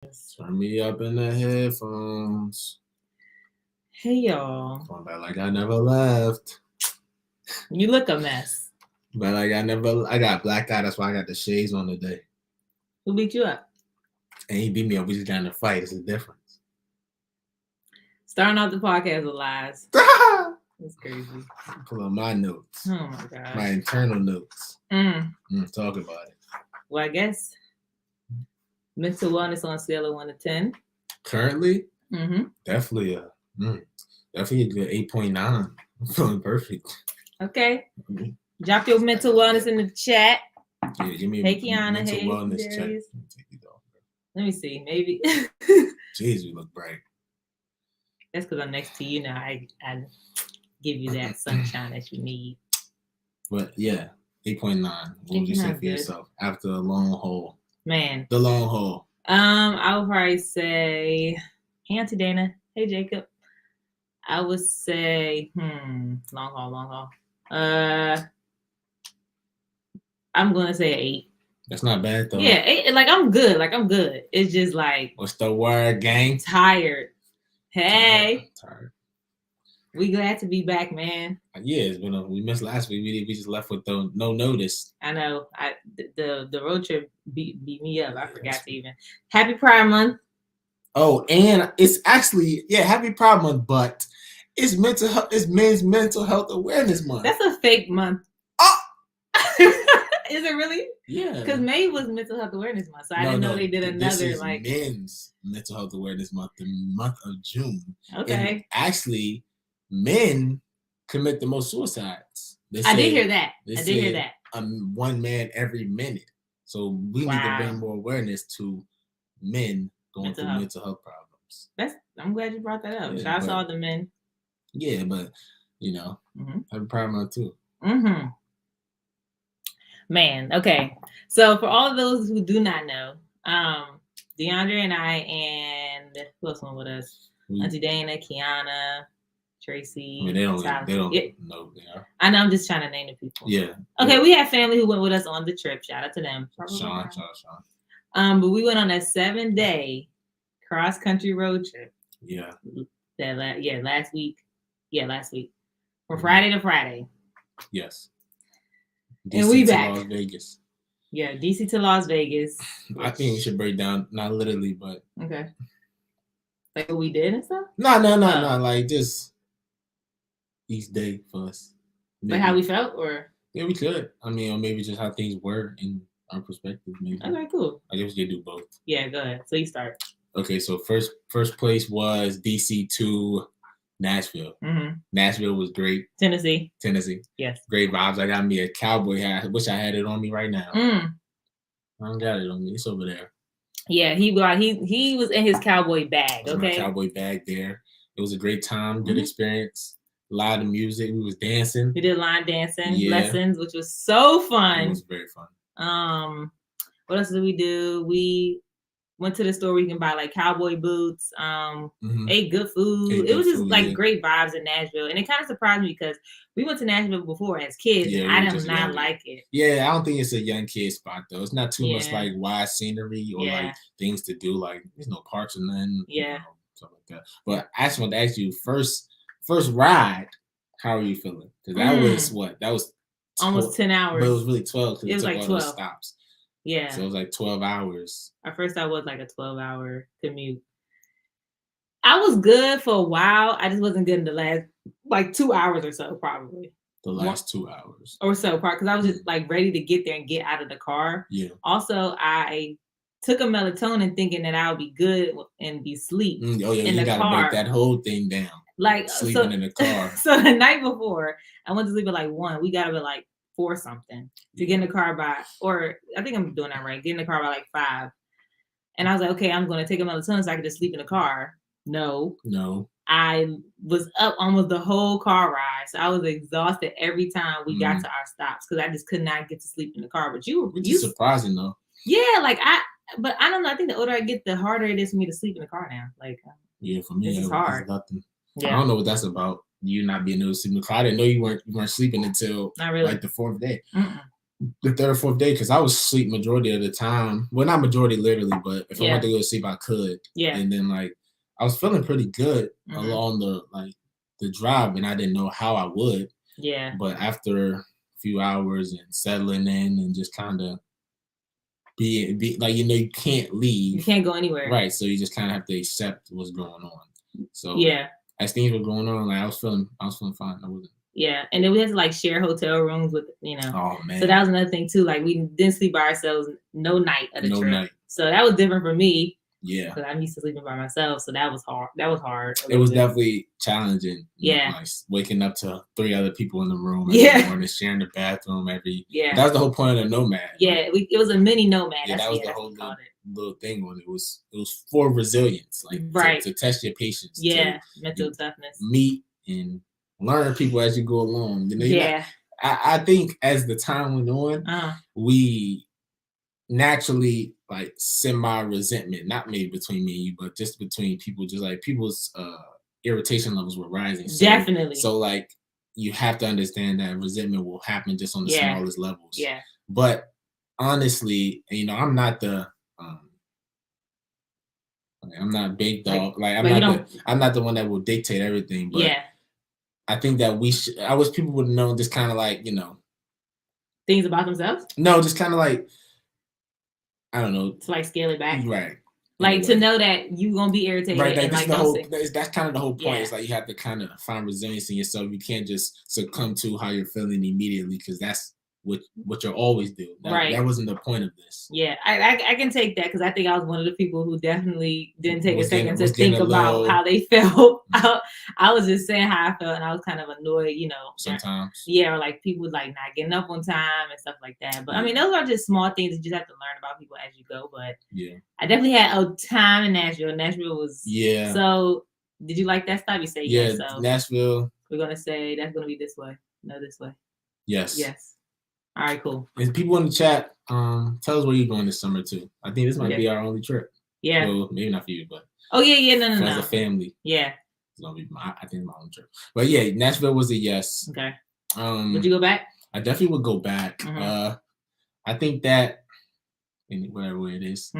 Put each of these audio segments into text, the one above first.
Turn me up in the headphones. Hey y'all. Going back like I never left. You look a mess. But like I got black eye, that's why I got the shades on today. Who beat you up? And he beat me up, we just got in a fight. It's a difference. Starting off the podcast with lies. That's crazy. Pull up my notes. Oh my god. My internal notes. Talk about it. Well, I guess mental wellness on a scale of 1 to 10. Currently? Definitely a good 8.9. I'm feeling perfect. Okay. Drop your mental wellness in the chat. Yeah, give me hey Kiana. mental Hey wellness check. Let me see. Maybe. Jeez, we look bright. That's because I'm next to you now. I give you that sunshine that you need. But yeah, 8.9. What would you say for yourself after a long haul? Man. The long haul. I would probably say, hey Auntie Dana. Hey Jacob. I would say, long haul. I'm gonna say 8. That's not bad though. Yeah, 8, I'm good. It's just like, what's the word, gang? Tired. Hey. Tired. We glad to be back, man. Yeah, it's been we missed last week. We just left with no notice. I know. The road trip beat me up. I forgot to even. Happy Pride Month. Oh, and it's actually Happy Pride Month, but it's Men's Mental Health Awareness Month. That's a fake month. Oh! Is it really? Yeah. Because May was Mental Health Awareness Month, so I didn't know they did another this is Men's Mental Health Awareness Month, the month of June. Okay. And actually, men commit the most suicides. I did hear that. One man every minute. So we need to bring more awareness to men going through mental health problems. I'm glad you brought that up. Yeah, shout out to all the men. Yeah, but Happy Pride Month too. Man, okay. So for all of those who do not know, DeAndre and I and who else went with us? Auntie Dana, Kiana, Tracy. I mean, they don't know they are. I know, I'm just trying to name the people. Yeah. Okay, we had family who went with us on the trip. Shout out to them. Sean. But we went on a 7-day cross-country road trip. Yeah. Last week. From Friday to Friday. Yes. DC and we back. Las Vegas. Yeah, DC to Las Vegas. I think we should break down, not literally, but okay. Like what we did and stuff? No. Like just each day for us. Maybe. Like how we felt, or yeah, we could. I mean, or maybe just how things were in our perspective. Maybe. Okay, cool. I guess we could do both. Yeah, go ahead. So you start. Okay, so first place was DC to Nashville. Nashville was great. Tennessee. Yes. Great vibes. I got me a cowboy hat. I wish I had it on me right now. I don't got it on me. It's over there. Yeah, he was in his cowboy bag. Okay. My cowboy bag there. It was a great time. Good experience. A lot of music. We was dancing. We did line dancing lessons, which was so fun. It was very fun. What else did we do? We went to the store where you can buy like cowboy boots, ate good food. It was just great vibes in Nashville. And it kind of surprised me because we went to Nashville before as kids. And I did not like it. Yeah, I don't think it's a young kid spot though. It's not too much like wide scenery or like things to do. Like there's no parks or nothing. Yeah. Stuff like that. But I just want to ask you, first ride, how are you feeling? Because that was what? That was almost 10 hours. But it was really 12 because it was like 12 stops. Yeah. So it was like 12 hours. At first, I was like a 12-hour commute. I was good for a while. I just wasn't good in the last, 2 hours or so, probably. The last 2 hours. Or so, because I was just ready to get there and get out of the car. Yeah. Also, I took a melatonin thinking that I would be good and be asleep in the car. You got to break that whole thing down. Sleeping in the car. So the night before, I went to sleep at 1. We got up at 4 something to get in the car or I think I'm doing that right. Get in the car by 5. And I was like, okay, I'm going to take a melatonin so I can just sleep in the car. No. I was up almost the whole car ride. So I was exhausted every time we got to our stops because I just could not get to sleep in the car. But which is surprising though. Yeah, but I don't know. I think the older I get, the harder it is for me to sleep in the car now. Yeah, for me, it's hard. Yeah. I don't know what that's about. You not being able to sleep in the car. I didn't know you weren't sleeping until not really. the 4th day. the third or fourth day because I was asleep majority of the time. Well, not majority literally, but if I wanted to go to sleep, I could. Yeah. And then like I was feeling pretty good along the drive, and I didn't know how I would. Yeah. But after a few hours and settling in and just kind of be like, you can't leave. You can't go anywhere. Right. So you just kind of have to accept what's going on. So yeah. As things were going on, like I was feeling fine. I wasn't. Yeah, and then we had to like share hotel rooms with, Oh man. So that was another thing too. Like we didn't sleep by ourselves no night of the trip. Night. So that was different for me. Yeah. Because I'm used to sleeping by myself, so that was hard. It was definitely challenging. Yeah. Like waking up to 3 other people in the room every morning, sharing the bathroom Yeah. That was the whole point of the nomad. Yeah, it was a mini nomad. Yeah, that was the whole little thing on it. It was for resilience, like right. to test your patience. Yeah, mental toughness. Meet and learn people as you go along. Yeah. I think as the time went on, we naturally like semi-resentment, not maybe between me and you, but just between people, just like people's irritation levels were rising. Definitely. So like you have to understand that resentment will happen just on the smallest levels. Yeah. But honestly, I'm not the I'm not big dog. Like I'm not the one that will dictate everything. But I think that I wish people would know just kind of like, things about themselves. No, just kind of like, I don't know. To like scale it back. Right. Like to know that you're gonna be irritated. Right. And that's kind of the whole point. Yeah. It's like you have to kind of find resilience in yourself. You can't just succumb to how you're feeling immediately, because that's what you'll always do. That wasn't the point of this. Yeah, I can take that, because I think I was one of the people who definitely didn't take a second to think about how they felt. I was just saying how I felt, and I was kind of annoyed, sometimes. Yeah, or like people like not getting up on time and stuff like that. But I mean, those are just small things that you just have to learn about people as you go. But yeah, I definitely had a time in Nashville. Nashville was So did you like that stop? You say yes. So Nashville. We're gonna say that's gonna be this way. No, this way. Yes. Yes. All right, cool. And people in the chat, tell us where you're going this summer too. I think this might be our only trip. Yeah. Well, maybe not for you, but no. As a family. Yeah. It's gonna be my own trip. But yeah, Nashville was a yes. Okay. Would you go back? I definitely would go back. Mm-hmm. I think that in whatever way it is,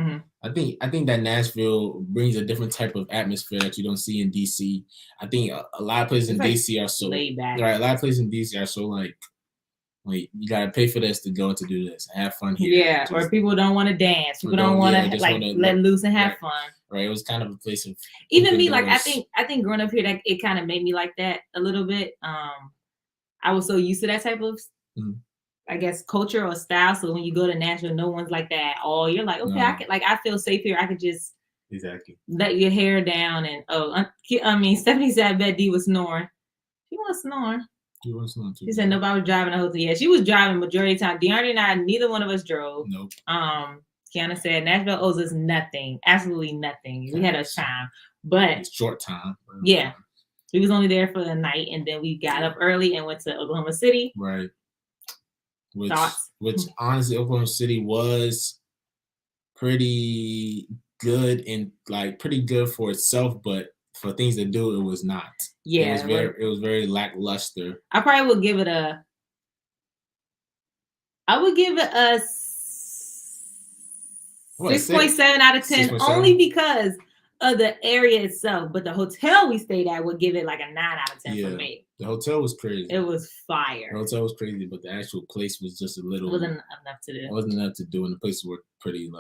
I think that Nashville brings a different type of atmosphere that you don't see in DC. I think a lot of places in DC are so laid back. Right, a lot of places in DC are so like you gotta pay for this to go and to do this and have fun here. Yeah, or people don't want to dance. People don't want to let loose and have fun. Right, it was kind of a place of even me. Like I think growing up here, that it kind of made me like that a little bit. I was so used to that type of, I guess, culture or style. So when you go to Nashville, no one's like that. Oh, you're like, okay, I feel safe here. I could just let your hair down and Stephanie said I bet Dee was snoring. She was snoring. She said nobody was driving the hotel. Yeah, she was driving majority of the time. DeAndre and I, neither one of us drove. Nope. Kiana said Nashville owes us nothing, absolutely nothing. We had a time, but short time. Yeah, we was only there for the night, and then we got up early and went to Oklahoma City. Right. Thoughts? Which honestly, Oklahoma City was pretty good and like pretty good for itself, but for things to do, it was not. Yeah, it was very lackluster. I probably would give it a 6.7 out of 10, only because of the area itself. But the hotel we stayed at would give it like a 9 out of 10 for me. The hotel was crazy. It was fire. The hotel was crazy, but the actual place was just a little. It wasn't enough to do. It wasn't enough to do, and the places were pretty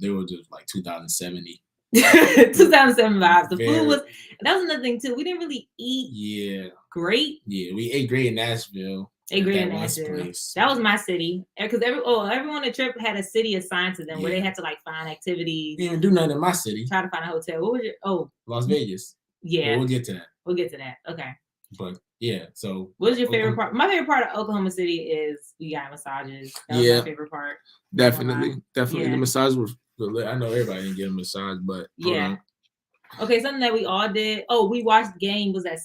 they were just like 2070. 2007 vibes. The food was. That was another thing too. We didn't really eat. Yeah. Great. Yeah, we ate great in Nashville. That was my city, because everyone on the trip had a city assigned to them where they had to like find activities. We didn't do nothing in my city. Try to find a hotel. What was your Las Vegas. Yeah, but we'll get to that. Okay. But yeah, so what's your favorite part? My favorite part of Oklahoma City is we got massages. That was my favorite part. Definitely. The massages were good. I know everybody didn't get a massage, but okay, something that we all did. We watched the game. Was that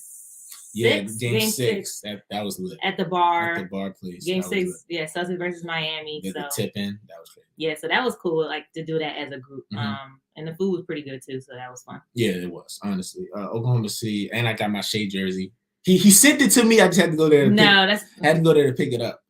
Game 6. That was lit. At the bar. At the bar place. Game 6. Yeah, Celtics versus Miami. The tip-in. That was great. Yeah, so that was cool, like to do that as a group. And the food was pretty good too, so that was fun. Yeah, it was, honestly. Oklahoma City, and I got my Shea jersey. He sent it to me. I just had to go there. Had to go there to pick it up.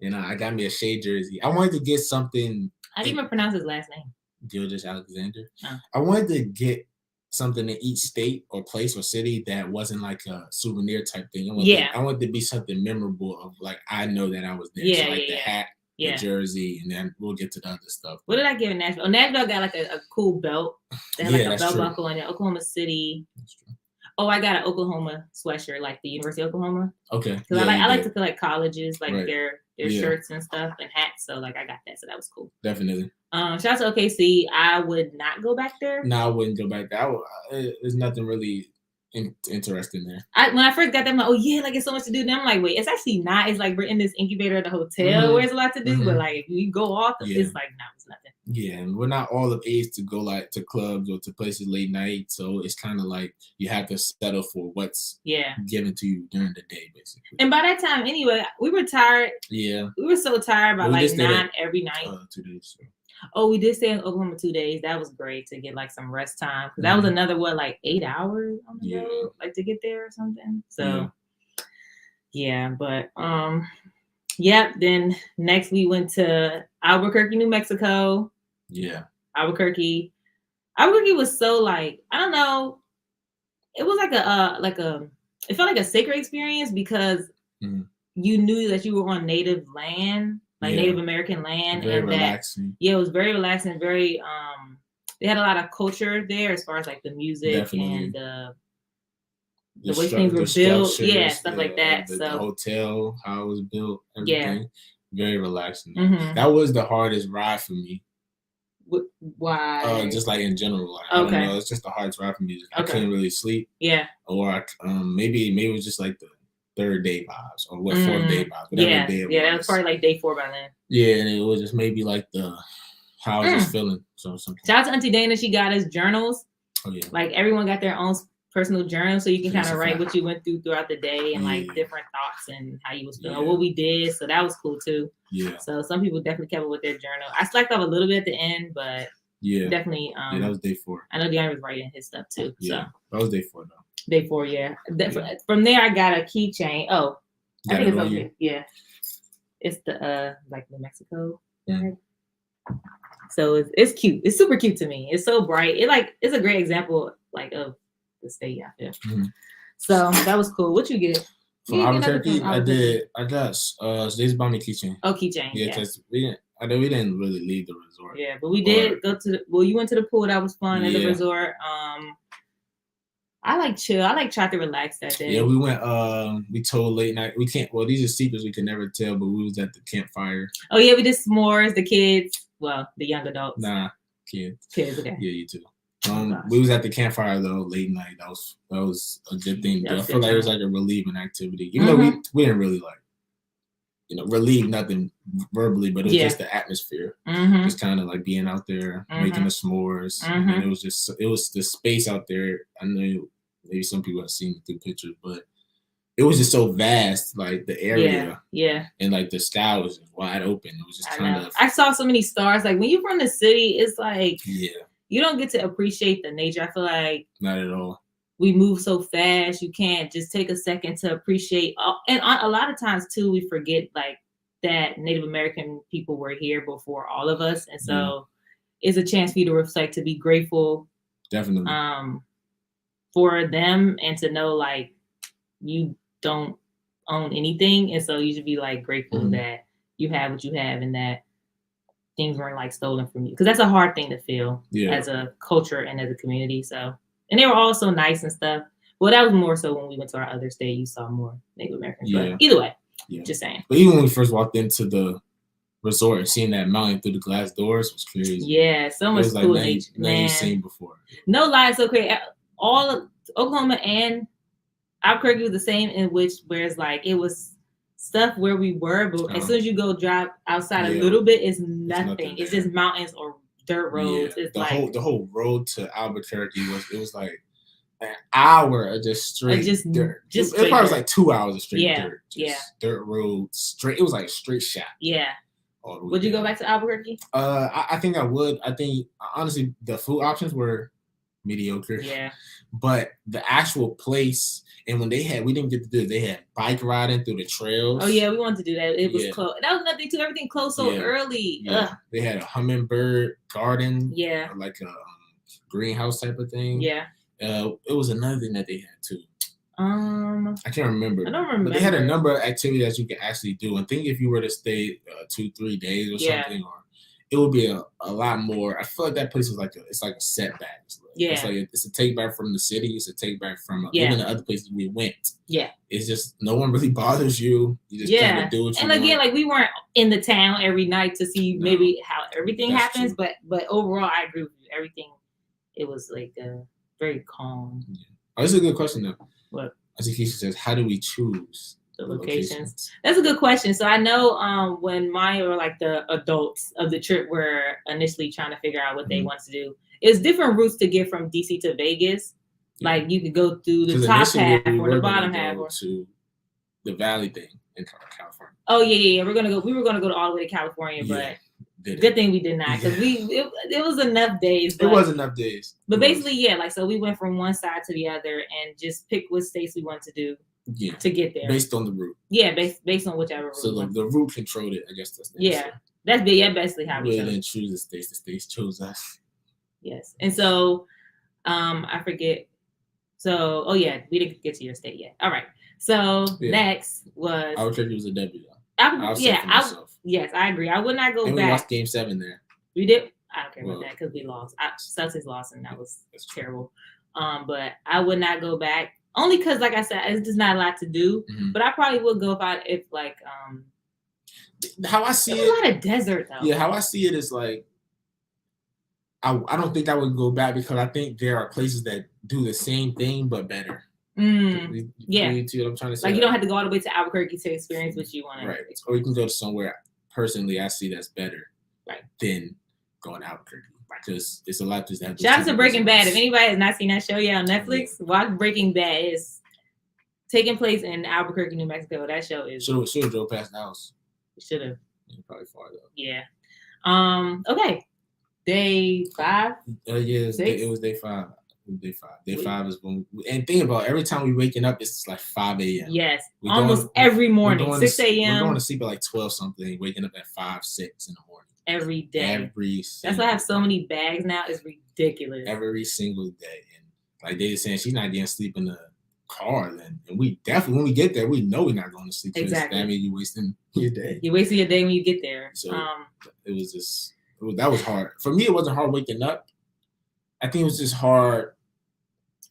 I got me a Shea jersey. I wanted to get something. How do you even pronounce his last name? Gilgis Alexander. Oh. I wanted to get something in each state or place or city that wasn't like a souvenir type thing. I wanted to be something memorable of like I know that I was there. So like the hat, the jersey, and then we'll get to the other stuff. What did I give in Nashville? Oh, Nashville got like a cool belt. They had like a belt buckle in it. Oklahoma City. That's true. Oh, I got an Oklahoma sweatshirt, like the University of Oklahoma. Okay. Because I like to collect colleges, like their shirts and stuff and hats. So like I got that, so that was cool. Definitely. Shout out to OKC. I would not go back there. No, I wouldn't go back there. There's nothing really interesting there. When I first got there, I'm like, oh yeah, like it's so much to do. Then I'm like, wait, it's actually not. It's like we're in this incubator at the hotel where there's a lot to do. But like if you go off, it's like no, it's nothing. Yeah, and we're not all of age to go like to clubs or to places late night. So it's kind of like you have to settle for what's given to you during the day, basically. And by that time, anyway, we were tired. Yeah. We were so tired by like 9 every night. 2 days. So. Oh, we did stay in Oklahoma 2 days. That was great to get like some rest time. That was another like 8 hours on the road, like to get there or something. So but then next we went to Albuquerque, New Mexico. Yeah. Albuquerque was so like, I don't know. It was like it felt like a sacred experience because you knew that you were on native land. Like Native American land, very and relaxing. It was very relaxing. Very, they had a lot of culture there as far as like the music and the way things were built, stuff like that. The hotel, how it was built, everything, very relaxing. That was the hardest ride for me. Why? Just like in general, like, I don't know. It's just the hardest ride for me. I couldn't really sleep. Yeah. Or maybe it was just like the third day vibes or fourth day vibes, whatever day it was. Yeah, that was probably like day 4 by then. Yeah, and it was just maybe like how I was just feeling. So something. Shout out to Auntie Dana, she got us journals. Oh yeah. Like everyone got their own personal journal, so you can kind of write what you went through throughout the day and like different thoughts and how you was feeling, or what we did. So that was cool too. Yeah. So some people definitely kept up with their journal. I slacked off a little bit at the end, but definitely. That was day 4. I know Deanna was writing his stuff too. Yeah, so. That was day 4 though. Day 4, yeah. From there, I got a keychain. Oh. I think it's okay. Yeah. It's the like New Mexico. So it's cute. It's super cute to me. It's so bright. It's a great example like of the state out there. So that was cool. What you get? From Albuquerque, I got Days Bomb keychain. Oh, keychain. Yeah, because we didn't really leave the resort. Yeah, but we did go to you went to the pool. That was fun at the resort. I like chill. I like try to relax that day. Yeah, we went. We told late night. We can't. Well, these are secrets we can never tell. But we was at the campfire. Oh yeah, we did s'mores. The kids. Well, the young adults. Nah, kids. Kids. Okay. Yeah, you too. We was at the campfire though late night. That was a good thing. I feel like it was like a relieving activity. Even though we didn't really like, relieve nothing verbally, but it was just the atmosphere. Just kind of like being out there making the s'mores. And it was the space out there. I know. Maybe some people have seen it through pictures, but it was just so vast, like the area. Yeah. And like the sky was just wide open. It was just kind of. I saw so many stars. Like when you're from the city, it's like you don't get to appreciate the nature. I feel like not at all. We move so fast. You can't just take a second to appreciate. And a lot of times too, we forget like that Native American people were here before all of us, and so it's a chance for you to reflect, to be grateful. Definitely. For them, and to know like you don't own anything, and so you should be like grateful that you have what you have and that things weren't like stolen from you, because that's a hard thing to feel as a culture and as a community. So, and they were all so nice and stuff. Well, that was more so when we went to our other state. You saw more Native Americans. But either way, just saying. But even when we first walked into the resort and seeing that mountain through the glass doors was crazy. Yeah, so much cool nature. Never seen before. No lie, so crazy. All of Oklahoma and Albuquerque was the same, where it's like it was stuff where we were, but as soon as you go drive outside a little bit, it's nothing. It's just mountains or dirt roads. It's the whole road to Albuquerque was like an hour of just straight dirt. It probably was like 2 hours of straight dirt. Dirt roads, straight. It was like straight shot. Yeah. Would you go back to Albuquerque? I think I would. I think honestly the food options were mediocre. Yeah. But the actual place, and when we didn't get to do it, they had bike riding through the trails. Oh yeah, we wanted to do that. It was close. That was nothing too. Everything closed so early. Yeah. They had a hummingbird garden. Yeah. Like a greenhouse type of thing. Yeah. It was another thing that they had too. I can't remember. I don't remember. But they had a number of activities that you could actually do. And think if you were to stay 2-3 days or something, or it would be a lot more. I feel like that place was it's like a setback. It's a take back from the city. It's a take back from even the other places we went. Yeah. It's just no one really bothers you. You just kind of do what you want. And again, like we weren't in the town every night to see maybe how everything happens, but overall, I agree with you. Everything, it was like very calm. Yeah. Oh, this is a good question though. What? As Keisha says, how do we choose the locations? That's a good question. So I know when Maya or like the adults of the trip were initially trying to figure out what they want to do, it's different routes to get from DC to Vegas. Yeah. Like you could go through the top half or the bottom half, or to the valley thing in California. Oh yeah. We were gonna go all the way to California, but good thing we did not, because it was enough days. It was enough days. But basically, like so we went from one side to the other and just picked what states we wanted to do. Yeah. To get there. Based on the route. Yeah, based on whichever route. So the route controlled it, I guess that's the answer. That's basically how we didn't choose the states chose us. Yes. And so I forget. So we didn't get to your state yet. All right. So next was Albuquerque was a W. Yes, I agree. I would not go back. We watched Game 7 there. We did. I don't care about that because we lost. Celtics lost, and that was terrible. But I would not go back. Only because, like I said, it's just not a lot to do. Mm-hmm. But I probably would go if how I see it, a lot of desert though. Yeah, how I see it is like I don't think I would go back because I think there are places that do the same thing but better. Yeah, you see what I'm trying to say? Like you don't have to go all the way to Albuquerque to experience what you want to. Right, or you can go to somewhere. Personally, I see that's better. Right. Than going to Albuquerque. Because it's a lot to that. Shout out to Breaking Bad. If anybody has not seen that show yet on Netflix, watch Breaking Bad. It's taking place in Albuquerque, New Mexico. That show is. Should have drove past the house. Should have. Probably far though. Yeah. Okay. Day 5. It was day 5. Day 5 is when. And think about it, every time we waking up, it's like 5 a.m. Yes. Almost every morning. 6 a.m. We're going to sleep at like 12 something. Waking up at 5, 6 in the morning. Every day. That's why I have so many bags now. It's ridiculous. Every single day. And like they were saying, she's not getting sleep in the car then. And we definitely, when we get there, we know we're not going to sleep. Exactly. That means you're wasting your day. You're wasting your day when you get there. So that was hard. For me, it wasn't hard waking up. I think it was just hard.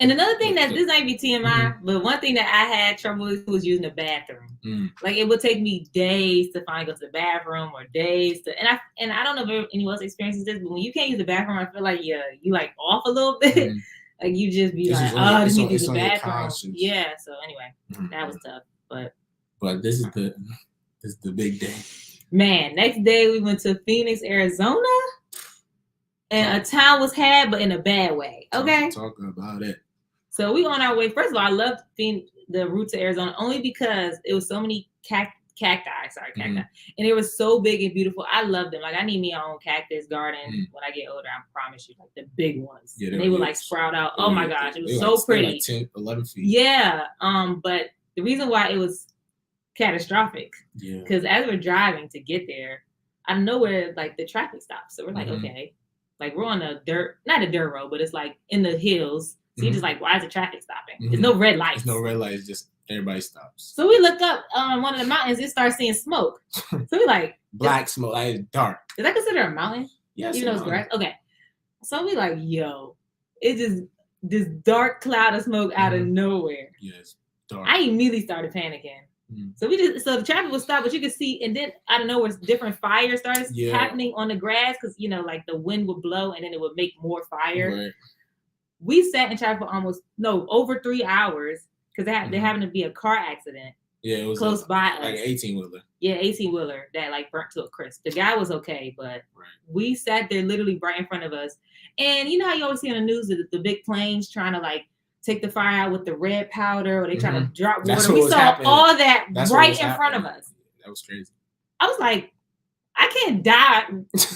And another thing this might be TMI, but one thing that I had trouble with was using the bathroom. Like it would take me days to finally go to the bathroom, or days to, and I don't know if anyone else experiences this, but when you can't use the bathroom, I feel like you like off a little bit. Like you just be I need to use the bathroom. Yeah. So anyway, that was tough, but this is the big day. Man, next day we went to Phoenix, Arizona, and a time was had, but in a bad way. Okay. Talk about it. So we on our way. First of all, I loved the route to Arizona only because it was so many cacti. And it was so big and beautiful. I loved them. Like I need me my own cactus garden when I get older. I promise you, like the big ones. Yeah, they would like sprout out. Oh my gosh, it was so pretty. Like 10, 11 feet. Yeah. But the reason why it was catastrophic, because as we're driving to get there, I know where like the traffic stops. So we're like, okay, like we're on not a dirt road, but it's like in the hills. So you're just like, why is the traffic stopping? There's no red lights. There's no red lights, just everybody stops. So we look up on one of the mountains and start seeing smoke. So we like black smoke, like dark. Is that considered a mountain? Yes. Even though it's grass? Okay. So we like, yo, it's just this dark cloud of smoke out of nowhere. Yes. Dark. I immediately started panicking. So the traffic would stop, but you could see, and then out of nowhere, different fires started happening on the grass because like the wind would blow and then it would make more fire. Right. We sat in traffic for over 3 hours because there happened to be a car accident. Yeah, it was close by us. Like an 18-wheeler. Yeah, 18-wheeler that like burnt to a crisp. The guy was okay, but we sat there literally right in front of us. And you know how you always see on the news the big planes trying to like take the fire out with the red powder, or they trying to drop water. We saw all that right in front of us. That was crazy. I was like, I can't die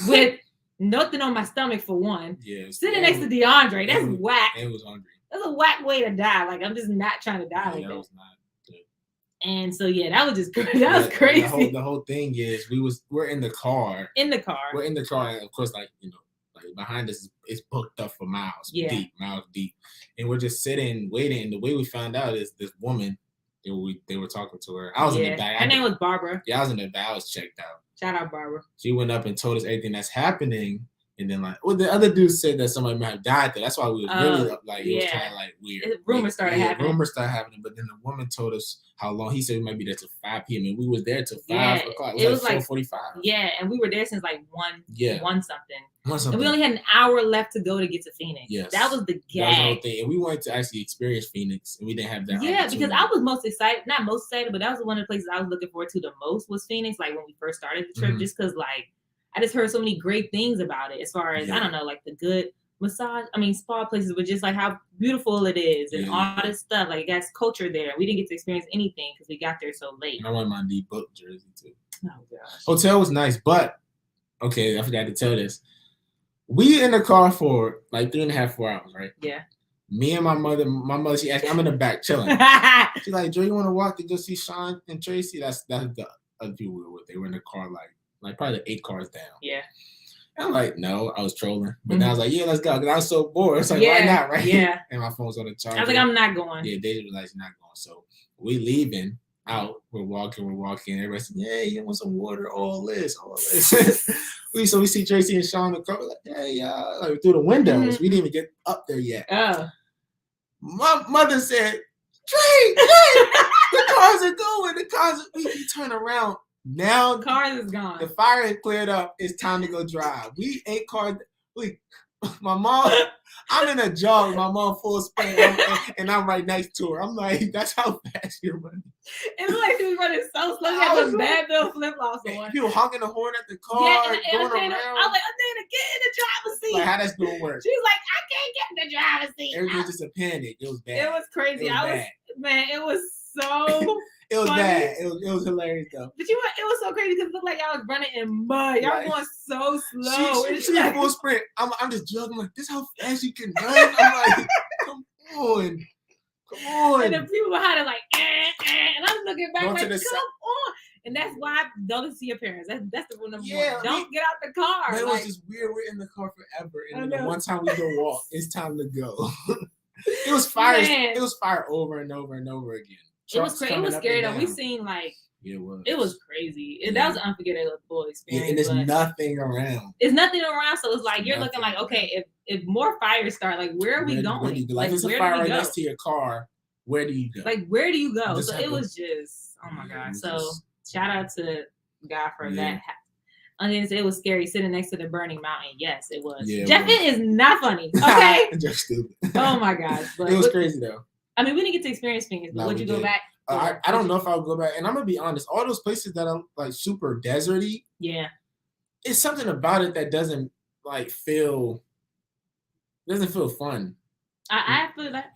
with nothing on my stomach for one. Yeah, sitting next to DeAndre, that's whack. And was hungry. That's a whack way to die. Like, I'm just not trying to die like that. Was not good. And so that was just that was crazy. The whole thing is we're in the car. In the car. We're in the car, and of course, like behind us is booked up for miles deep, and we're just sitting waiting. And the way we found out is this woman. They were talking to her. I was in the back. Her name was Barbara. Yeah, I was in the back. I was checked out. Shout out Barbara. She went up and told us everything that's happening. And then the other dude said that somebody might have died there. That's why we was really it was kind of like weird. Rumors started happening. Rumors started happening. But then the woman told us how long. He said we might be there till 5 p.m. and we was there till 5 o'clock. It was like 4:45. Yeah, and we were there since like 1 something. And we only had an hour left to go to get to Phoenix. Yes. That was the gag. That was the whole thing. And we wanted to actually experience Phoenix, and we didn't have that. Yeah, because I was most excited. Not most excited, but that was one of the places I was looking forward to the most was Phoenix. Like when we first started the trip, just because I just heard so many great things about it as far as, I don't know, like the good spa places, but just like how beautiful it is and all this stuff. Like it got culture there. We didn't get to experience anything because we got there so late. And I wore my D Book jersey too. Oh, gosh. Hotel was nice, but, okay, I forgot to tell this. We in the car for like 3.5, 4 hours, right? Yeah. Me and my mother, she asked me, I'm in the back chilling. She's like, Joe, you want to walk to go see Sean and Tracy? That's the other people we were with. They were in the car like probably 8 cars down. Yeah. And I'm like, no, I was trolling. But then I was like, yeah, let's go. Because I was so bored. It's like, why not, right? Yeah. And my phone's on the charger. I was like, I'm not going. Yeah, David was like, you're not going. So we leaving out. We're walking. Everybody said, yeah, you want some water? All this. So we see Tracy and Sean in the car. We're like, hey, like through the windows. We didn't even get up there yet. Oh. My mother said, Trey, the cars are going. We turn around. Now the cars is gone. The fire is cleared up. It's time to go drive. We 8 cars. My mom, I'm in a jog. My mom full sprint, and I'm right next to her. I'm like, that's how fast you're running. It's like she was running so slow. She had some bad bill flip flops on. People honking the horn at the car, going around. I was like, Athena, get in the driver's seat. Like, how that's gonna work? She's like, I can't get in the driver's seat. Everything was just a panic. It was bad. It was crazy. It was so it was funny. Bad. It was hilarious though. But it was so crazy because it looked like y'all was running in mud. Y'all going so slow. She like, full sprint. I'm just joking. I'm like, this is how fast you can run. I'm like, come on. And the people behind it like, and I'm looking back like, come on. And that's why don't see your parents. That's the rule number one. Don't get out the car. It was just weird. We're in the car forever. And then the one time we go walk, it's time to go. It was fire. Man. It was fire over and over and over again. It was crazy. It was scary though. We seen like it was crazy. That was an unforgettable experience. Yeah, and there's nothing around. There's nothing around, so it's like you're looking like, okay, if more fires start, like where are we going? Where do you go? Like, there's a fire right next to your car. Where do you go? Like where do you go? So it was just oh my god. So shout out to God for that. And then it was scary sitting next to the burning mountain. Yes, it was. Yeah, Jeff, it is not funny. Okay. Just stupid. Oh my gosh. But it was crazy though. I mean, we didn't get to experience Phoenix, but would you go back? I don't know if I would go back. And I'm gonna be honest, all those places that are like super deserty, it's something about it that doesn't feel fun. I feel that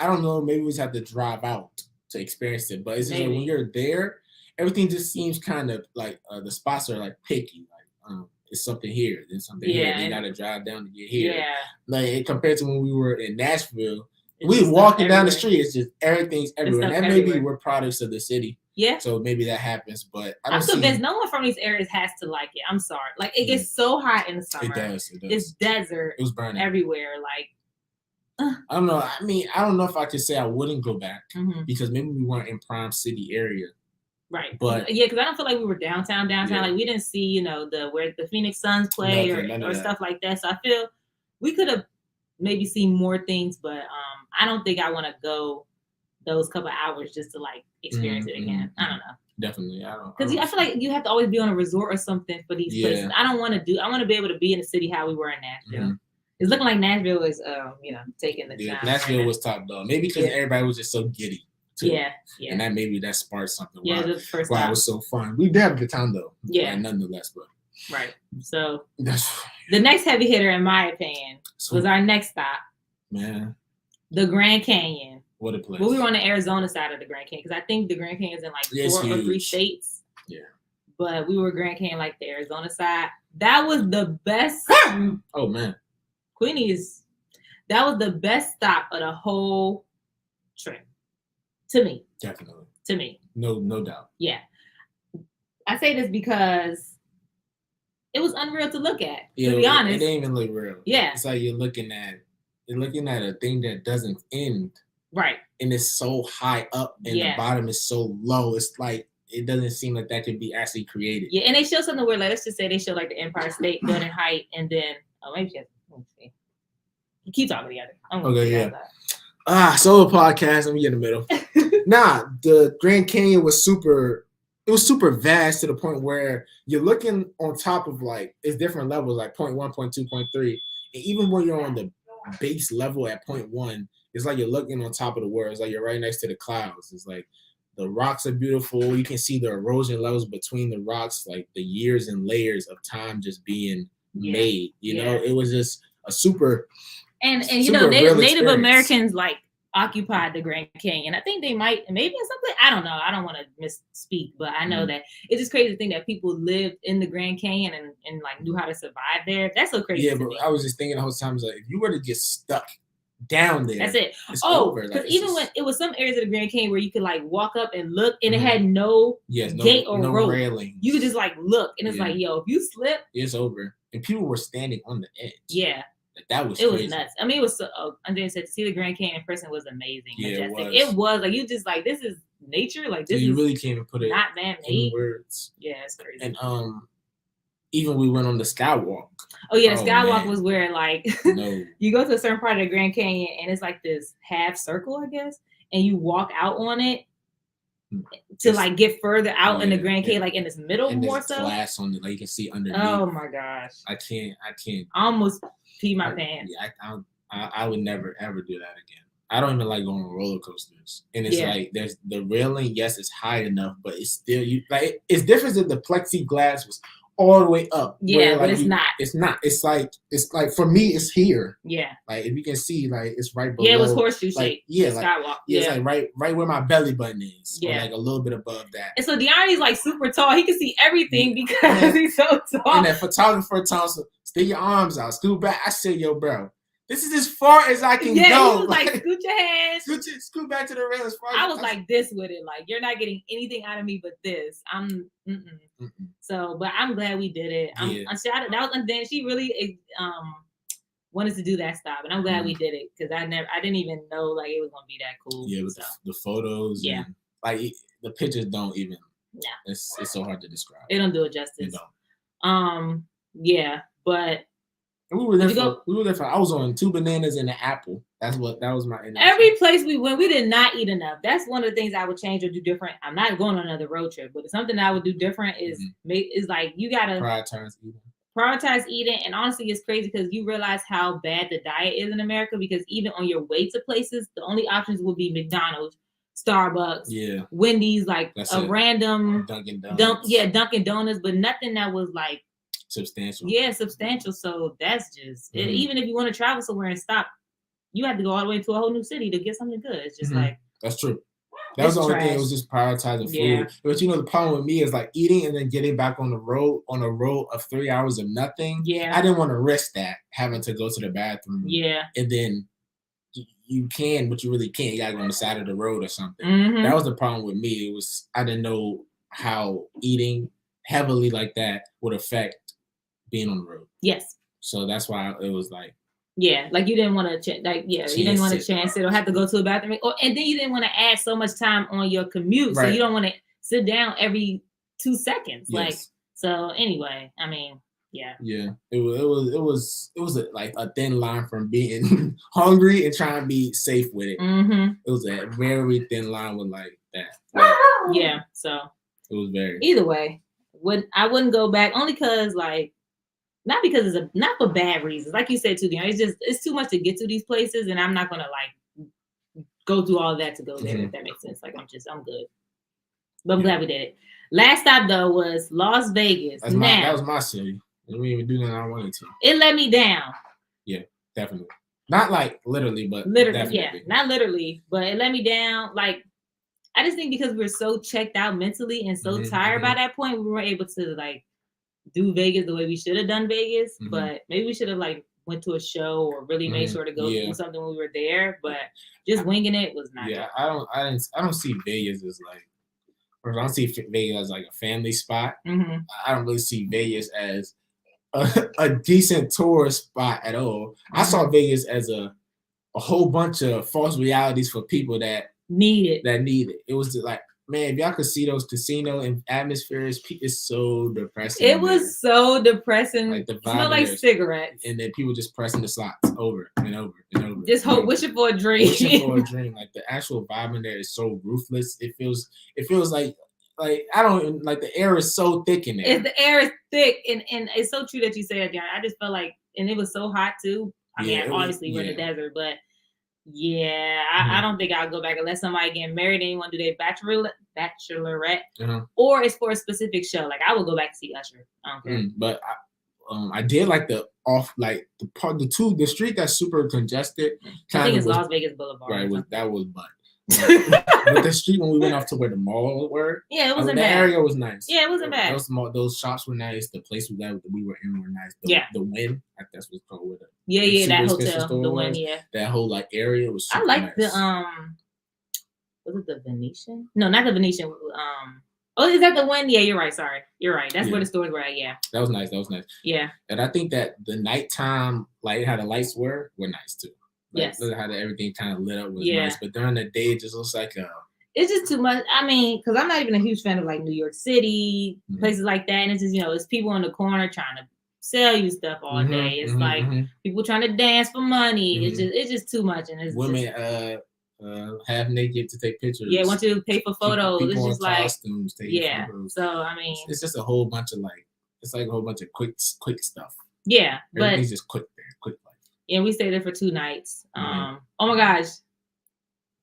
I don't know, maybe we just have to drive out to experience it. But it's just like when you're there, everything just seems kind of like the spots are like picky. Like it's something here, there's something here. You gotta drive down to get here. Yeah. Like compared to when we were in Nashville. We walking down the street, it's just everything's everywhere. And that maybe we're products of the city. Yeah. So maybe that happens, but I'm convinced no one from these areas has to like it. I'm sorry. Like it gets so hot in the summer. It does. It's desert. It was burning everywhere. Like I don't know. I mean, I don't know if I could say I wouldn't go back because maybe we weren't in prime city area. Right. But because I don't feel like we were downtown. Yeah. Like we didn't see, where the Phoenix Suns play or stuff like that. So I feel we could have maybe seen more things, but I don't think I want to go those couple hours just to like experience it again. I don't know. Definitely, I don't. Because I feel like you have to always be on a resort or something for these places. I don't want to I want to be able to be in the city how we were in Nashville. It's looking like Nashville is, taking the time. Nashville was top dog. Maybe because everybody was just so giddy. Too. Yeah. And that sparked something. Yeah, the first time. It was so fun. We did have a good time though. Yeah. Nonetheless, but. Right. So the next heavy hitter, in my opinion, was our next stop. Man. The Grand Canyon. What a place. Well, we were on the Arizona side of the Grand Canyon because I think the Grand Canyon is in like 4 or 3 states. Yeah. but we were Grand Canyon, like the Arizona side. That was the best. Oh man, Queenie's. That was the best stop of the whole trip. To me. Definitely. To me. No doubt. Yeah. I say this because it was unreal to look at. Yeah, to be honest, it didn't even look real. Yeah. It's like you're looking at a thing that doesn't end. Right. And it's so high up and the bottom is so low. It's like it doesn't seem like that could be actually created. Yeah, and they show something where, like, let's just say they show like the Empire State Building height, and then maybe let me see. You keep talking together. Okay, yeah. Solo podcast. Let me get in the middle. Nah, the Grand Canyon was super. It was super vast to the point where you're looking on top of like it's different levels, like 0.1, 0.2, 0.3, and even when you're on the base level at 0.1, it's like you're looking on top of the world. It's like you're right next to the clouds. It's like the rocks are beautiful. You can see the erosion levels between the rocks, like the years and layers of time just being made. You know, it was just a super. And you know, Native Americans like occupied the Grand Canyon. I think they might, maybe in something. I don't know. I don't want to misspeak, but I know that it's just crazy to think that people lived in the Grand Canyon and like knew how to survive there. That's so crazy. Yeah, but I was just thinking the whole time, like, if you were to get stuck down there, that's it. Because even when it was some areas of the Grand Canyon where you could like walk up and look, and it had no gate or rope. Railing. You could just like look, and it's like, yo, if you slip, it's over. And people were standing on the edge. Yeah. That was crazy. Was nuts. I mean, it was so. And then to see the Grand Canyon in person was amazing. Yeah, majestic. It was like you just like this is nature. Like this you is really can't even put it not man made words. Yeah, it's crazy. And even we went on the skywalk. Oh yeah, the skywalk was where like you go to a certain part of the Grand Canyon and it's like this half circle, I guess, and you walk out on it to like get further out in the Grand Canyon, like in this middle and more so. Glass on it, like you can see underneath. Oh my gosh, I can't. I almost pee my pants. Yeah, I would never ever do that again. I don't even like going on roller coasters, and it's like there's the railing. Yes, it's high enough, but it's still it's different if the plexiglass was all the way up. Yeah, but it's not. It's not. It's like for me, it's here. Yeah. Like if you can see, like it's right below. Yeah, it was horseshoe shape. Yeah, skywalk. It's like right where my belly button is. Yeah. Or like a little bit above that. And so Dearney's like super tall. He can see everything because he's so tall. And that photographer tells him, "Stick your arms out, scoot back." I said, "Yo, bro, this is as far as I can go." Yeah, he was like, scoot your hands. Scoot back to the rail as far as I was like this with it. Like, you're not getting anything out of me but this. So, but I'm glad we did it. I'm shouted. That was, and then she really wanted to do that stop, and I'm glad we did it because I didn't even know like it was gonna be that cool. Yeah, with the photos. Yeah, and, like the pictures don't even. Yeah, it's so hard to describe. It don't do it justice. It don't. Yeah, but. We were there for. I was on 2 bananas and an apple. That was my. Every place we went, we did not eat enough. That's one of the things I would change or do different. I'm not going on another road trip, but something I would do different is like you gotta prioritize eating. And honestly, it's crazy because you realize how bad the diet is in America. Because even on your way to places, the only options will be McDonald's, Starbucks, Wendy's, like random Dunkin' Donuts. Dunkin' Donuts, but nothing that was like. Substantial. Yeah, substantial. So that's just it. Even if you want to travel somewhere and stop, you have to go all the way to a whole new city to get something good. It's just like that's true. That was the only thing. It was just prioritizing food. Yeah. But the problem with me is like eating and then getting back on a road of 3 hours of nothing. Yeah, I didn't want to risk that having to go to the bathroom. Yeah, and then you can, but you really can't. You gotta go on the side of the road or something. That was the problem with me. It was I didn't know how eating heavily like that would affect being on the road. Yes. So that's why it was like. Yeah, like you didn't want to you didn't want to chance it or have to go to a bathroom, and then you didn't want to add so much time on your commute, so you don't want to sit down every 2 seconds. Yes. Like so. Anyway, I mean, yeah. It was like a thin line from being hungry and trying to be safe with it. It was a very thin line with like that. Yeah. So it was very. Either way, I wouldn't go back only because like. Not because not for bad reasons. Like you said too, it's too much to get to these places, and I'm not gonna like go through all of that to go there. If that makes sense. Like I'm good. But I'm glad we did it. Last stop though was Las Vegas. That was my city. I didn't even do nothing I wanted to. It let me down. Yeah, definitely. Not like literally, but literally, definitely. Yeah, not literally, but it let me down. Like I just think because we're so checked out mentally and so tired by that point, we weren't able to like do Vegas the way we should have done Vegas. But maybe we should have like went to a show or really made sure to go do something when we were there. But just winging it was not. Yeah, I don't see Vegas as like, or I don't see Vegas as like a family spot. I don't really see Vegas as a decent tourist spot at all. I saw Vegas as a whole bunch of false realities for people that need it. It was like, man, if y'all could see those casino and atmospheres, it's so depressing. It was so depressing. Like the vibe smelled like cigarettes. And then people just pressing the slots over and over and over. Just wishing for a dream. Like the actual vibe in there is so ruthless. It feels like I don't like, the air is so thick in there. The air is thick, and it's so true that you said, John. I just felt like, and it was so hot too. I mean, obviously we're in the desert, but I don't think I'll go back unless somebody getting married and want to do their bachelorette, or it's for a specific show. Like I will go back to see Usher. I don't care. But I did like the street that's super congested. I think it's Las Vegas Boulevard. Right, that was but. But the street when we went off to where the mall were, it wasn't bad. The area was nice. Yeah, it wasn't bad. Those shops were nice. The place that we were in were nice. The Wynn, that's what's called with it. Yeah, that hotel, the Wynn. Yeah, that whole like area was. I like nice. Was it the Venetian? No, not the Venetian. Oh, is that the Wynn? Yeah, you're right. Sorry, you're right. That's where the stores were at. Yeah, that was nice. Yeah, and I think that the nighttime, like how the lights were nice too. Like, yes, how everything kind of lit up was nice, but during the day it just looks like it's just too much. I mean, because I'm not even a huge fan of like New York City, places like that, and it's just it's people in the corner trying to sell you stuff all day. It's like people trying to dance for money. It's just too much, and it's women half naked to take pictures. Yeah, want you to pay for photos. People it's just like costumes photos. So I mean, it's just a whole bunch of it's like a whole bunch of quick stuff. Yeah, everything's just quick there, quick. And we stayed there for 2 nights. Oh my gosh.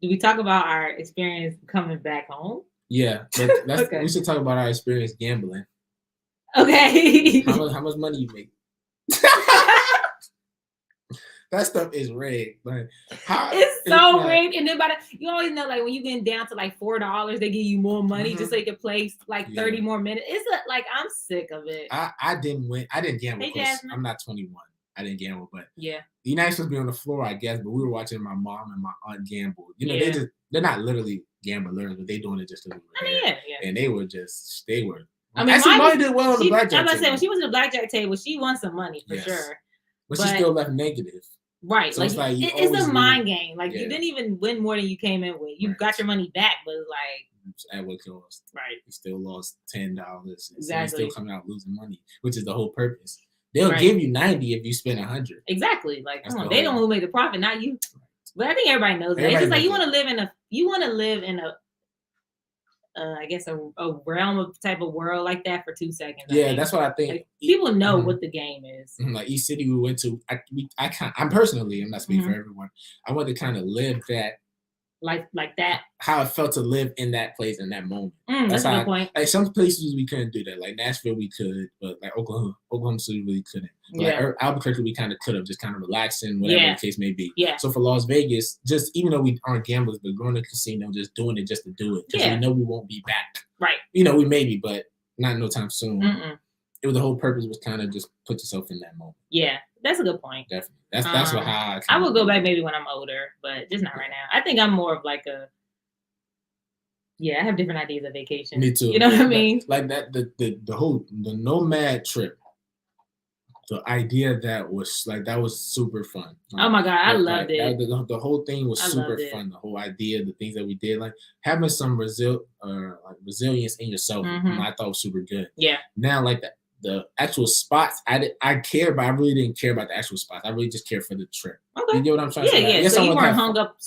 Did we talk about our experience coming back home? Yeah. But we should talk about our experience gambling. Okay. How much money you make? That stuff is rigged. Like it's so rigged. And then you always know, like when you get down to like $4, they give you more money just so you can play like 30 more minutes. It's like I'm sick of it. I didn't win. I didn't gamble because I'm not 21. I didn't gamble, but yeah, you're not supposed to be on the floor, I guess. But we were watching my mom and my aunt gamble. They're not literally gamblers, but they doing it just because we were there. And they were. I mean, actually, mine did well on the blackjack table. I'm about to say when she was at the blackjack table, she won some money for sure. But she still left negative. Right, so it's a mind game. Like you didn't even win more than you came in with. You got your money back, but at what cost? Right, you still lost $10. Exactly, so you still coming out losing money, which is the whole purpose. They'll give you 90 if you spend 100. Exactly. Like, come on, they don't know who made the profit, not you. But I think everybody knows that. It's just like you want to live in a I guess a realm of type of world like that for 2 seconds. Yeah, that's what I think. Like, people know what the game is. Like each city we went to, I'm personally, I'm not speaking for everyone. I want to kind of live that. Like that. How it felt to live in that place in that moment. That's a good point. Like some places we couldn't do that. Like Nashville we could, but like Oklahoma City really couldn't. Like Albuquerque we kind of could have, just kind of relaxing, whatever the case may be. Yeah. So for Las Vegas, just even though we aren't gamblers, but going to the casino, just doing it just to do it. Because we know we won't be back. Right. We may be, but not no time soon. It was the whole purpose was kind of just put yourself in that moment. Yeah. That's a good point. Definitely. That's how I will go back maybe when I'm older, but just not right now. I think I'm more of like I have different ideas of vacation. Me too. You know what I mean? Like that the nomad trip. The idea that was super fun. Oh my God, I loved it. The whole thing was super fun. The whole idea, the things that we did, like having some resilience in yourself, I thought was super good. Yeah. Now, like the actual spots, I care, but I really didn't care about the actual spots. I really just cared for the trip. Okay. You get what I'm trying to say? Yeah. So you weren't hung up.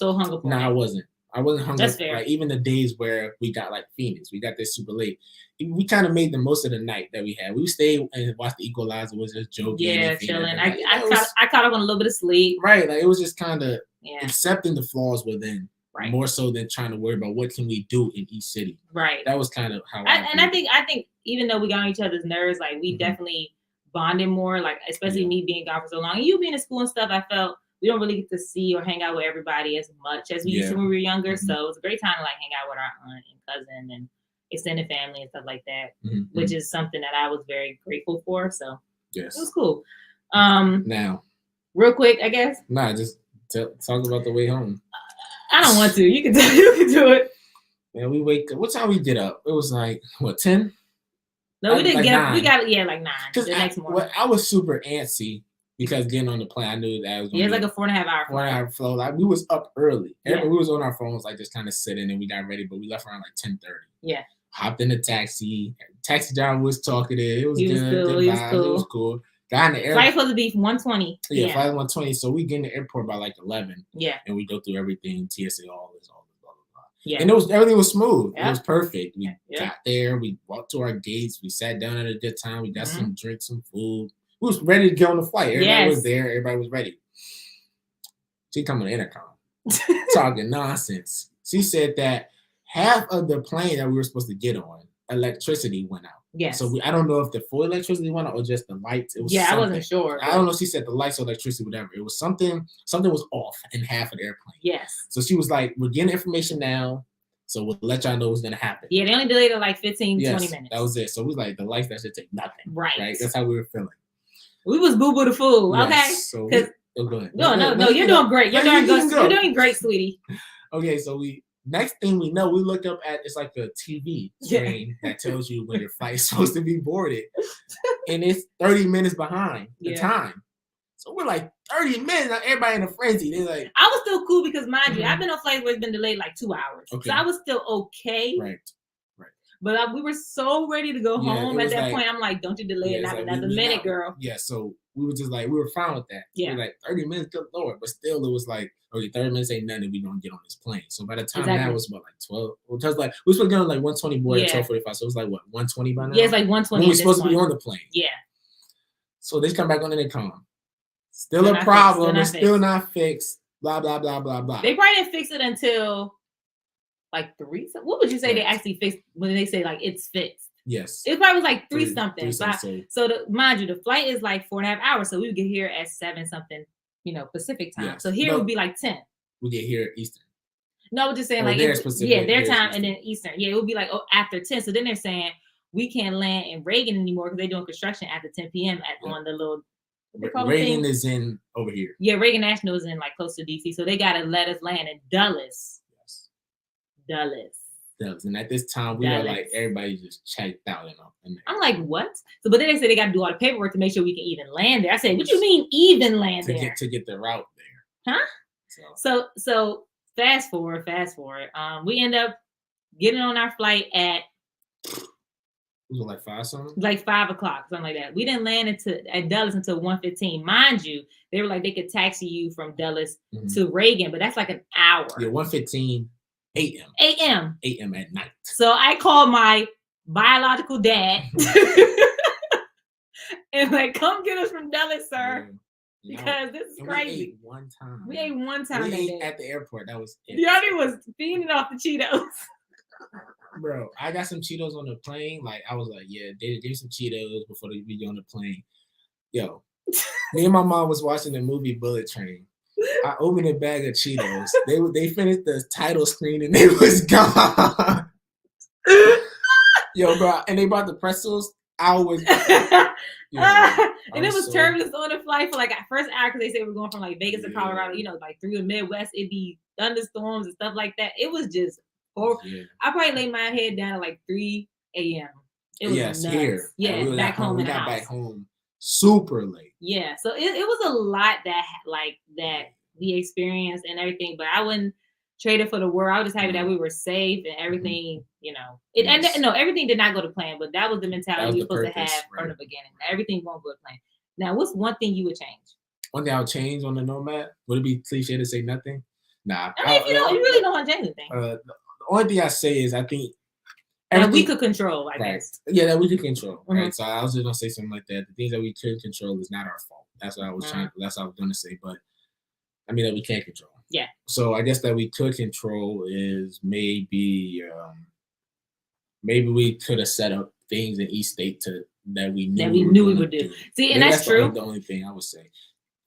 No, I wasn't. I wasn't hung That's up. Fair. Like even the days where we got like Phoenix, we got there super late. We kind of made the most of the night that we had. We stayed and watched the Equalizer. Was just joking. Yeah, chilling. I caught up on a little bit of sleep. Right, like it was just kind of accepting the flaws within, more so than trying to worry about what can we do in each city. Right. That was kind of how. I think even though we got on each other's nerves, like we definitely bonded more. Like especially me being gone for so long, and you being in school and stuff, I felt we don't really get to see or hang out with everybody as much as we used to when we were younger. Mm-hmm. So it's a great time to like hang out with our aunt and cousin and extended family and stuff like that, which is something that I was very grateful for. So it was cool. Now, real quick, I guess. Nah, just talk about the way home. I don't want to. You can do it. Man, we wake up. What time we get up? It was like, what, 10? No, we didn't get up. We got, like 9 the next morning. I was super antsy because getting on the plane, I knew that I was going to be like a 4.5 hour flight. 4.5 hour flow. Like, we was up early. We was on our phones, like, just kind of sitting, and we got ready, but we left around like 10:30. Yeah. Hopped in the taxi. Taxi driver was talkative. It was good. Cool. It was cool. Got in the airport. Flight supposed to be 1:20. Yeah, flight 1:20. So we get in the airport by like 11. Yeah. And we go through everything, TSA, all this, blah, blah, blah. Yeah. And everything was smooth. Yeah. It was perfect. We got there. We walked to our gates. We sat down at a good time. We got some drinks, some food. We was ready to get on the flight. Everybody was there. Everybody was ready. She come on the intercom, talking nonsense. She said that half of the plane that we were supposed to get on, electricity went out. Yes. So I don't know if the full electricity went out or just the lights. It was I wasn't sure. I don't know if she said the lights or electricity, whatever. It was something was off in half of the airplane. Yes. So she was like, we're getting information now, so we'll let y'all know what's going to happen. Yeah, they only delayed it like 15, 20 minutes. That was it. So we was like, the lights, that should take nothing. Right. That's how we were feeling. We was boo-boo the fool, okay? So go ahead. No, you're doing great. You're doing good. You're doing great, sweetie. Okay, so next thing we know, we look up at, it's like a TV screen that tells you when your flight's supposed to be boarded. And it's 30 minutes behind the time. So we're like, 30 minutes, now everybody in a frenzy. They're like, I was still cool because, mind you, I've been on flights where it's been delayed like 2 hours. Okay. So I was still okay. Right. But we were so ready to go home at that point. I'm like, don't you delay it, not another minute, girl. Yeah, so we were just like, we were fine with that. Yeah. We were like, 30 minutes, good Lord. But still, it was like, okay, 30 minutes ain't nothing. We don't get on this plane. So by the time that was, what, like 12? Well, it was like, we were supposed to get on like 120 board at 12:45. So it was like, what, 120 by now? Yeah, it's like 120. When we supposed to be on the plane. Yeah. So they come back on and they come. Still a problem. It's still not fixed. Blah, blah, blah, blah, blah. They probably didn't fix it until like 3. What would you say they actually fixed when they say like it's fixed? Yes. It probably was like 3 something. So mind you, the flight is like 4.5 hours. So we would get here at 7 something, Pacific time. Yes. So here it would be like 10. We get here Eastern. No, we're just saying like their time and then Eastern. Yeah, it would be like after 10. So then they're saying we can't land in Reagan anymore because they're doing construction after 10 p.m. on the little. Reagan is in over here. Yeah, Reagan National is in like close to DC. So they gotta let us land in Dulles. Yes. Dulles. And at this time we were like, everybody just checked out, I'm like, what? So but then they say they gotta do all the paperwork to make sure we can even land there. I said, what you mean even land there? To get the route there. Huh? So fast forward. We end up getting on our flight at was it like 5 something? Like 5 o'clock, something like that. We didn't land at Dulles until 1:15. Mind you, they were like they could taxi you from Dulles to Reagan, but that's like an hour. Yeah, 1:15 a.m. 8 a.m. at night. So I called my biological dad and like, come get us from Dulles, sir. Because this is crazy. We ate one time. We ate at the airport. That was it. Yanni was feeding off the Cheetos. Bro, I got some Cheetos on the plane. Like, I was like, yeah, they gave some Cheetos before we get on the plane. Yo, me and my mom was watching the movie Bullet Train. I opened a bag of Cheetos. They finished the title screen and they was gone. Yo, bro, and they bought the pretzels. And it was turbulence on the flight for like at first hour because they said we're going from like Vegas to Colorado, like through the Midwest. It'd be thunderstorms and stuff like that. It was just horrible. Yeah. I probably laid my head down at like 3 a.m. It was nuts. Here. Yeah, we back home. We got back home super late. Yeah, so it was a lot that we experienced and everything, but I wouldn't trade it for the world. I was just happy that we were safe and everything, And everything did not go to plan, but that was the mentality we were supposed to have from the beginning. Everything won't go to plan. Now, what's one thing you would change? One thing I would change on the Nomad? Would it be cliche to say nothing? Nah. I mean, you really don't want to change anything. The only thing I say is I think that we could control, I guess. Yeah, that we could control. Right. So I was just gonna say something like that. The things that we could control is not our fault. That's what I was trying. That's what I was gonna say. But I mean that we can't control. Yeah. So I guess that we could control is maybe we could have set up things in each state that we knew we would do. See, and that's true. The only thing I would say.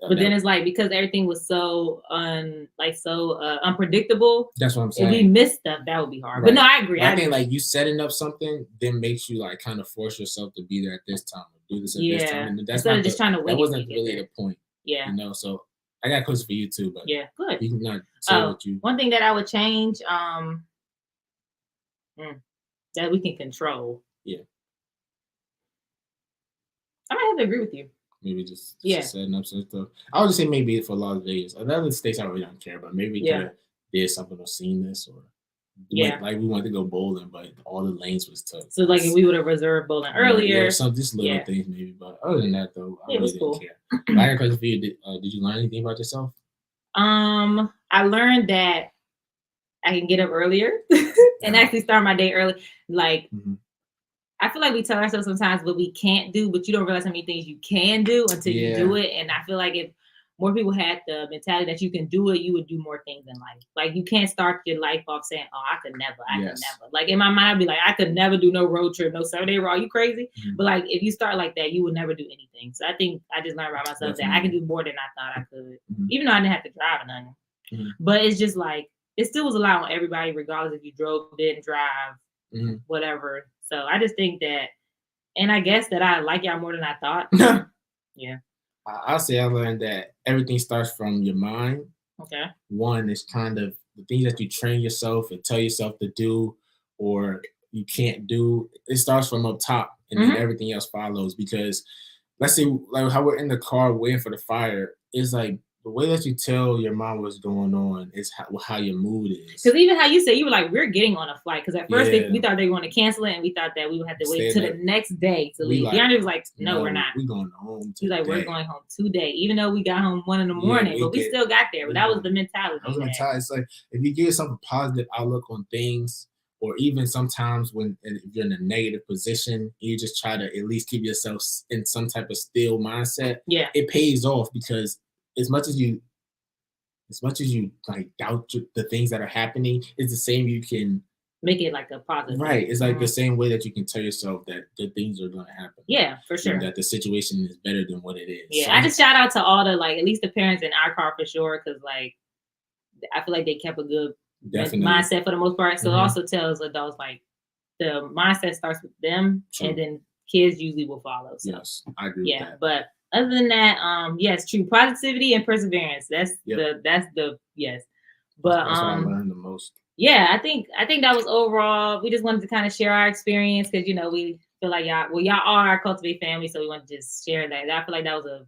But then it's like, because everything was so unpredictable. That's what I'm saying. If we missed stuff, that would be hard. Right. But no, I agree. I think like you setting up something then makes you like kind of force yourself to be there at this time or do this at this time. And that's instead of just trying to wait. That wasn't really the point. Yeah. You know, so I got questions for you too, but yeah, good. You can not say what you. One thing that I would change, that we can control. Yeah. I might have to agree with you. Maybe just setting up some stuff. I would just say maybe for Las Vegas. Other states I really don't care, but maybe we could have did something or seen this or like we wanted to go bowling, but all the lanes was tough. So like if we would have reserved bowling earlier. Yeah, some just little things maybe, but other than that though, I really didn't care. I got a question for you. Did you learn anything about yourself? I learned that I can get up earlier and actually start my day early. Like I feel like we tell ourselves sometimes what we can't do, but you don't realize how many things you can do until you do it. And I feel like if more people had the mentality that you can do it, you would do more things in life. Like you can't start your life off saying, "Oh, I could never." Like in my mind, I'd be like, "I could never do no road trip, no Saturday Raw." You crazy? But like if you start like that, you would never do anything. So I think I just learned about myself that I can do more than I thought I could, even though I didn't have to drive or nothing. But it's just like it still was allowed on everybody, regardless if you drove, didn't drive, whatever. So I just think that, and I guess that I like y'all more than I thought. Yeah. I'll say I learned that everything starts from your mind. Okay. One is kind of the things that you train yourself and tell yourself to do or you can't do. It starts from up top and then everything else follows. Because let's say like how we're in the car waiting for the fire, it's like the way that you tell your mom what's going on is how your mood is. Because even how you said, you were like, we're getting on a flight. Because at first we thought they were going to cancel it, and we thought that we would have to wait till the next day to leave. DeAndre was like, no, we're not. We're going home today. He's like, we're going home today. Even though we got home 1 a.m, but we still got there. But that was the mentality. That was the mentality. It's like, if you give yourself a positive outlook on things, or even sometimes if you're in a negative position, you just try to at least keep yourself in some type of still mindset. Yeah. It pays off because as much as you like doubt the things that are happening, it's the same you can make it like a positive. Right. It's like the same way that you can tell yourself that good things are going to happen. Yeah, for sure. That the situation is better than what it is. Yeah, so I just shout out to all the at least the parents in our car for sure, because like I feel like they kept a good mindset for the most part. So it also tells adults like the mindset starts with them, and then kids usually will follow. So. Yes, I agree with that. But other than that, yes, true positivity and perseverance. That's the yes. But that's what I learned the most. Yeah, I think that was overall. We just wanted to kind of share our experience because we feel like y'all are our Cultivate family, so we want to just share that. I feel like that was a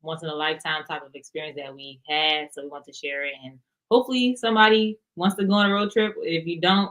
once in a lifetime type of experience that we had, so we want to share it, and hopefully somebody wants to go on a road trip. If you don't,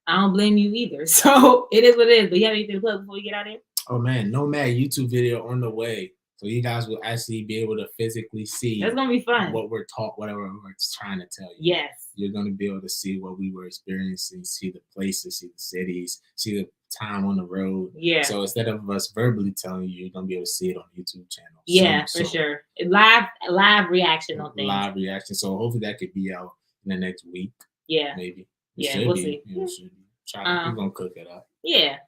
I don't blame you either. So it is what it is. But you have anything to plug before we get out of here? Oh man, Nomad YouTube video on the way. So you guys will actually be able to physically see. That's gonna be fun. What we're whatever we're trying to tell you. Yes. You're gonna be able to see what we were experiencing, see the places, see the cities, see the time on the road. Yeah. So instead of us verbally telling you, you're gonna be able to see it on the YouTube channel. Yeah, for sure. Live reaction on things. Live reaction. So hopefully that could be out in the next week. Yeah. Maybe. We'll see. We're gonna cook it up. Yeah.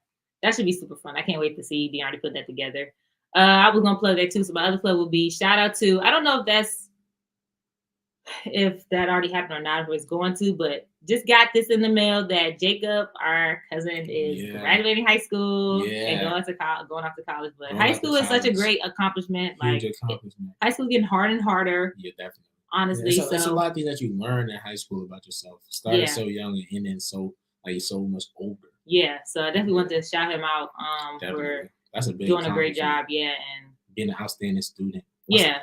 That should be super fun. I can't wait to see DeAndre put that together. I was gonna plug that too. So my other plug will be shout out to, I don't know if that already happened or not, if it's going to, but just got this in the mail that Jacob, our cousin, is graduating high school and going off to college. But high school is such a great accomplishment. High school getting harder and harder. Yeah, definitely. Honestly, it's a lot of things that you learn in high school about yourself. Started so young and ending so much older. Yeah, so I definitely want to shout him out for that's a big doing a great job. Yeah, and being an outstanding student.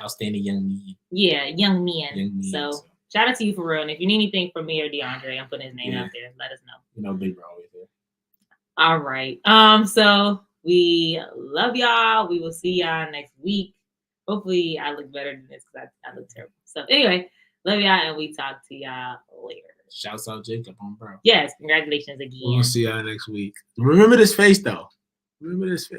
Outstanding young man. Yeah, young man. So shout out to you for real. And if you need anything from me or DeAndre, I'm putting his name out there. Let us know. Big bro always there. All right. So we love y'all. We will see y'all next week. Hopefully, I look better than this because I look terrible. So anyway, love y'all, and we talk to y'all later. Shouts out Jacob on bro. Yes, congratulations again. We'll see y'all next week. Remember this face though. Remember this face.